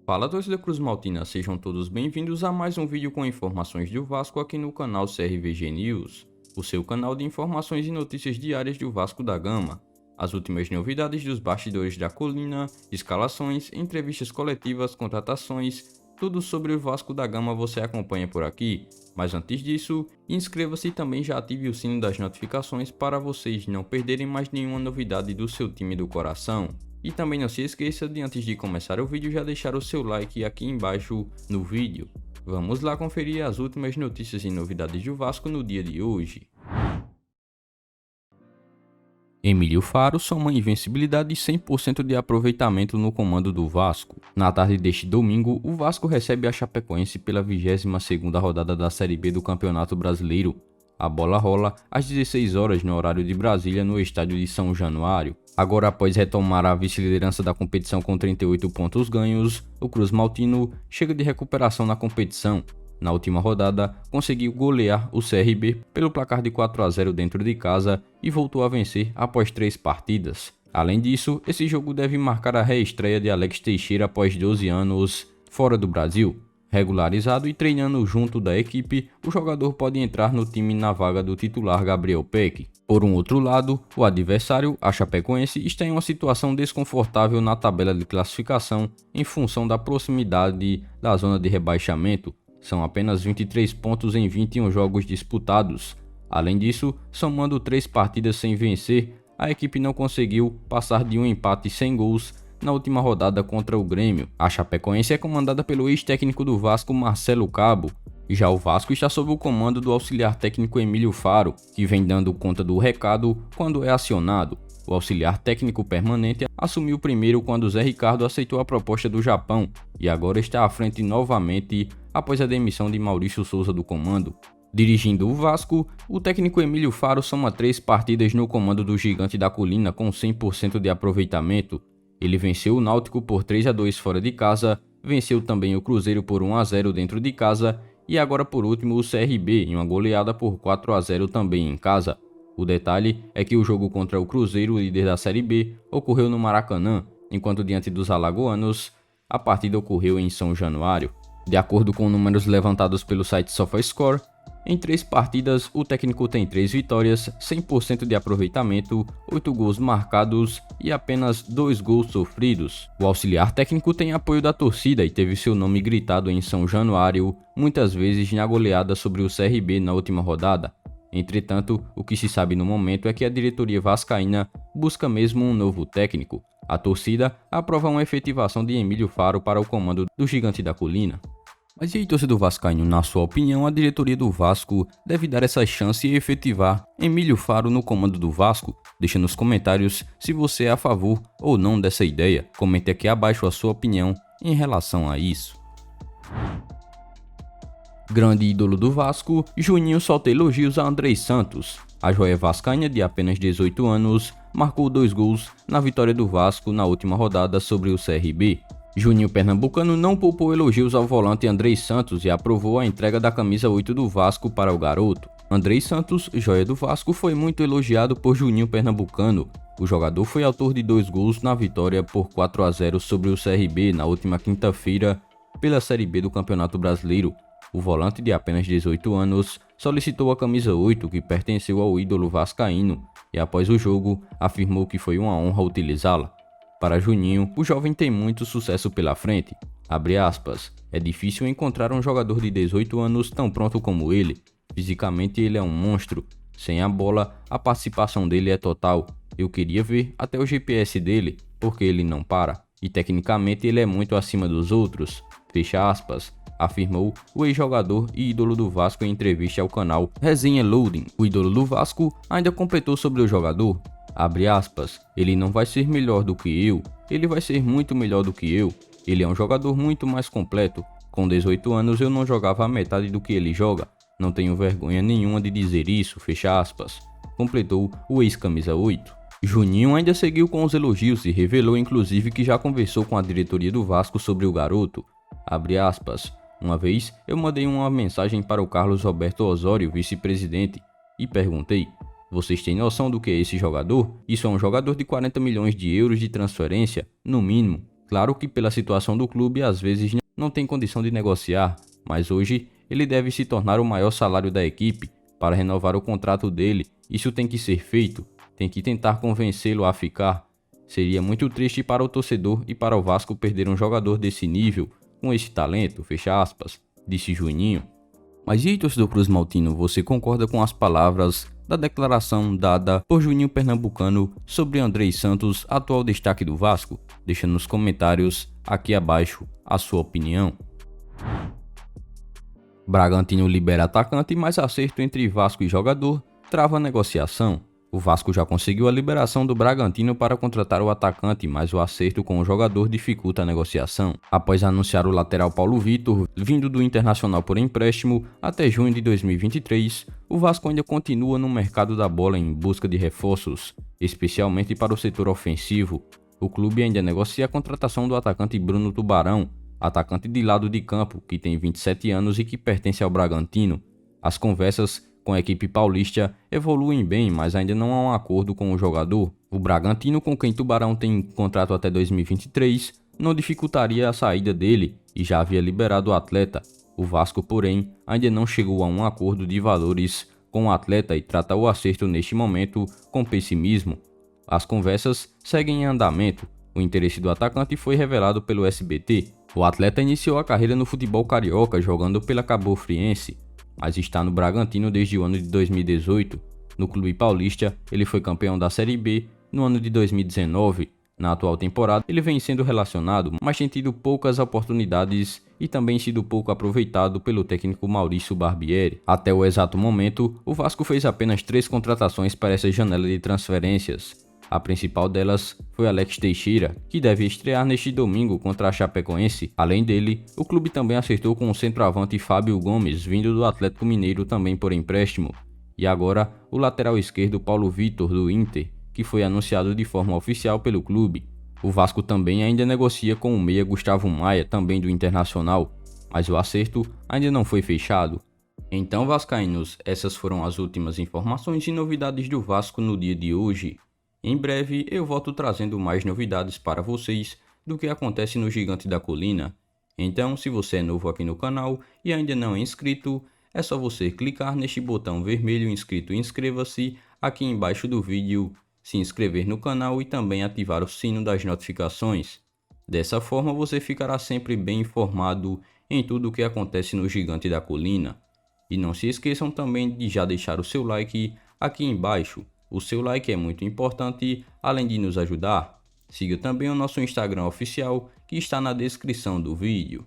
Fala, torcida Cruz Maltina, sejam todos bem-vindos a mais um vídeo com informações do Vasco aqui no canal CRVG News, o seu canal de informações e notícias diárias do Vasco da Gama. As últimas novidades dos bastidores da colina, escalações, entrevistas coletivas, contratações, tudo sobre o Vasco da Gama você acompanha por aqui. Mas antes disso, inscreva-se e também já ative o sino das notificações para vocês não perderem mais nenhuma novidade do seu time do coração. E também não se esqueça de, antes de começar o vídeo, já deixar o seu like aqui embaixo no vídeo. Vamos lá conferir as últimas notícias e novidades do Vasco no dia de hoje. Emílio Faro soma invencibilidade e 100% de aproveitamento no comando do Vasco. Na tarde deste domingo, o Vasco recebe a Chapecoense pela 22ª rodada da Série B do Campeonato Brasileiro. A bola rola às 16 horas no horário de Brasília no estádio de São Januário. Agora, após retomar a vice-liderança da competição com 38 pontos ganhos, o Cruz Maltino chega de recuperação na competição. Na última rodada, conseguiu golear o CRB pelo placar de 4-0 dentro de casa e voltou a vencer após 3 partidas. Além disso, esse jogo deve marcar a reestreia de Alex Teixeira após 12 anos fora do Brasil. Regularizado e treinando junto da equipe, o jogador pode entrar no time na vaga do titular Gabriel Peck. Por um outro lado, o adversário, a Chapecoense, está em uma situação desconfortável na tabela de classificação em função da proximidade da zona de rebaixamento. São apenas 23 pontos em 21 jogos disputados. Além disso, somando 3 partidas sem vencer, a equipe não conseguiu passar de um empate sem gols na última rodada contra o Grêmio. A Chapecoense é comandada pelo ex-técnico do Vasco, Marcelo Cabo. Já o Vasco está sob o comando do auxiliar técnico Emílio Faro, que vem dando conta do recado quando é acionado. O auxiliar técnico permanente assumiu primeiro quando Zé Ricardo aceitou a proposta do Japão e agora está à frente novamente após a demissão de Maurício Souza do comando. Dirigindo o Vasco, o técnico Emílio Faro soma 3 partidas no comando do Gigante da Colina com 100% de aproveitamento. Ele venceu o Náutico por 3-2 fora de casa, venceu também o Cruzeiro por 1-0 dentro de casa e agora por último o CRB em uma goleada por 4-0 também em casa. O detalhe é que o jogo contra o Cruzeiro, líder da Série B, ocorreu no Maracanã, enquanto diante dos alagoanos, a partida ocorreu em São Januário. De acordo com números levantados pelo site SofaScore, em 3 partidas o técnico tem 3 vitórias, 100% de aproveitamento, 8 gols marcados e apenas 2 gols sofridos. O auxiliar técnico tem apoio da torcida e teve seu nome gritado em São Januário, muitas vezes na goleada sobre o CRB na última rodada. Entretanto, o que se sabe no momento é que a diretoria vascaína busca mesmo um novo técnico. A torcida aprova uma efetivação de Emílio Faro para o comando do Gigante da Colina. Mas e aí, torcedor vascaíno, na sua opinião, a diretoria do Vasco deve dar essa chance e efetivar Emílio Faro no comando do Vasco? Deixa nos comentários se você é a favor ou não dessa ideia. Comente aqui abaixo a sua opinião em relação a isso. Grande ídolo do Vasco, Juninho solta elogios a Andrei Santos. A joia vascaína de apenas 18 anos marcou 2 gols na vitória do Vasco na última rodada sobre o CRB. Juninho Pernambucano não poupou elogios ao volante Andrei Santos e aprovou a entrega da camisa 8 do Vasco para o garoto. Andrei Santos, joia do Vasco, foi muito elogiado por Juninho Pernambucano. O jogador foi autor de 2 gols na vitória por 4-0 sobre o CRB na última quinta-feira pela Série B do Campeonato Brasileiro. O volante de apenas 18 anos solicitou a camisa 8 que pertenceu ao ídolo vascaíno e após o jogo afirmou que foi uma honra utilizá-la. Para Juninho, o jovem tem muito sucesso pela frente. Abre aspas, é difícil encontrar um jogador de 18 anos tão pronto como ele. Fisicamente ele é um monstro. Sem a bola, a participação dele é total. Eu queria ver até o GPS dele, porque ele não para. E tecnicamente ele é muito acima dos outros. Fecha aspas, afirmou o ex-jogador e ídolo do Vasco em entrevista ao canal Resenha Loading. O ídolo do Vasco ainda completou sobre o jogador. Abre aspas, ele não vai ser melhor do que eu, ele vai ser muito melhor do que eu. Ele é um jogador muito mais completo. Com 18 anos eu não jogava a metade do que ele joga. Não tenho vergonha nenhuma de dizer isso, fecha aspas. Completou o ex-camisa 8. Juninho ainda seguiu com os elogios e revelou inclusive que já conversou com a diretoria do Vasco sobre o garoto. Abre aspas, uma vez eu mandei uma mensagem para o Carlos Roberto Osório, vice-presidente, e perguntei: vocês têm noção do que é esse jogador? Isso é um jogador de 40 milhões de euros de transferência, no mínimo. Claro que pela situação do clube às vezes não tem condição de negociar, mas hoje ele deve se tornar o maior salário da equipe para renovar o contrato dele. Isso tem que ser feito, tem que tentar convencê-lo a ficar. Seria muito triste para o torcedor e para o Vasco perder um jogador desse nível, com esse talento, fecha aspas, disse Juninho. Mas e aí, torcedor Cruz Maltino, você concorda com as palavras da declaração dada por Juninho Pernambucano sobre Andrei Santos, atual destaque do Vasco? Deixa nos comentários aqui abaixo a sua opinião. Bragantino libera atacante, mas acerto entre Vasco e jogador trava a negociação. O Vasco já conseguiu a liberação do Bragantino para contratar o atacante, mas o acerto com o jogador dificulta a negociação. Após anunciar o lateral Paulo Vitor, vindo do Internacional por empréstimo até junho de 2023, o Vasco ainda continua no mercado da bola em busca de reforços, especialmente para o setor ofensivo. O clube ainda negocia a contratação do atacante Bruno Tubarão, atacante de lado de campo, que tem 27 anos e que pertence ao Bragantino. As conversas com a equipe paulista evoluem bem, mas ainda não há um acordo com o jogador. O Bragantino, com quem Tubarão tem contrato até 2023, não dificultaria a saída dele e já havia liberado o atleta. O Vasco, porém, ainda não chegou a um acordo de valores com o atleta e trata o acerto neste momento com pessimismo. As conversas seguem em andamento. O interesse do atacante foi revelado pelo SBT. O atleta iniciou a carreira no futebol carioca jogando pela Cabo Friense, mas está no Bragantino desde o ano de 2018. No clube paulista, ele foi campeão da Série B no ano de 2019. Na atual temporada, ele vem sendo relacionado, mas tem tido poucas oportunidades e também sido pouco aproveitado pelo técnico Maurício Barbieri. Até o exato momento, o Vasco fez apenas 3 contratações para essa janela de transferências. A principal delas foi Alex Teixeira, que deve estrear neste domingo contra a Chapecoense. Além dele, o clube também acertou com o centroavante Fábio Gomes, vindo do Atlético Mineiro também por empréstimo. E agora, o lateral esquerdo Paulo Vitor, do Inter, que foi anunciado de forma oficial pelo clube. O Vasco também ainda negocia com o meia Gustavo Maia, também do Internacional, mas o acerto ainda não foi fechado. Então, vascaínos, essas foram as últimas informações e novidades do Vasco no dia de hoje. Em breve eu volto trazendo mais novidades para vocês do que acontece no Gigante da Colina. Então, se você é novo aqui no canal e ainda não é inscrito, é só você clicar neste botão vermelho inscrito e inscreva-se aqui embaixo do vídeo, se inscrever no canal e também ativar o sino das notificações. Dessa forma você ficará sempre bem informado em tudo o que acontece no Gigante da Colina. E não se esqueçam também de já deixar o seu like aqui embaixo. O seu like é muito importante, além de nos ajudar. Siga também o nosso Instagram oficial, que está na descrição do vídeo.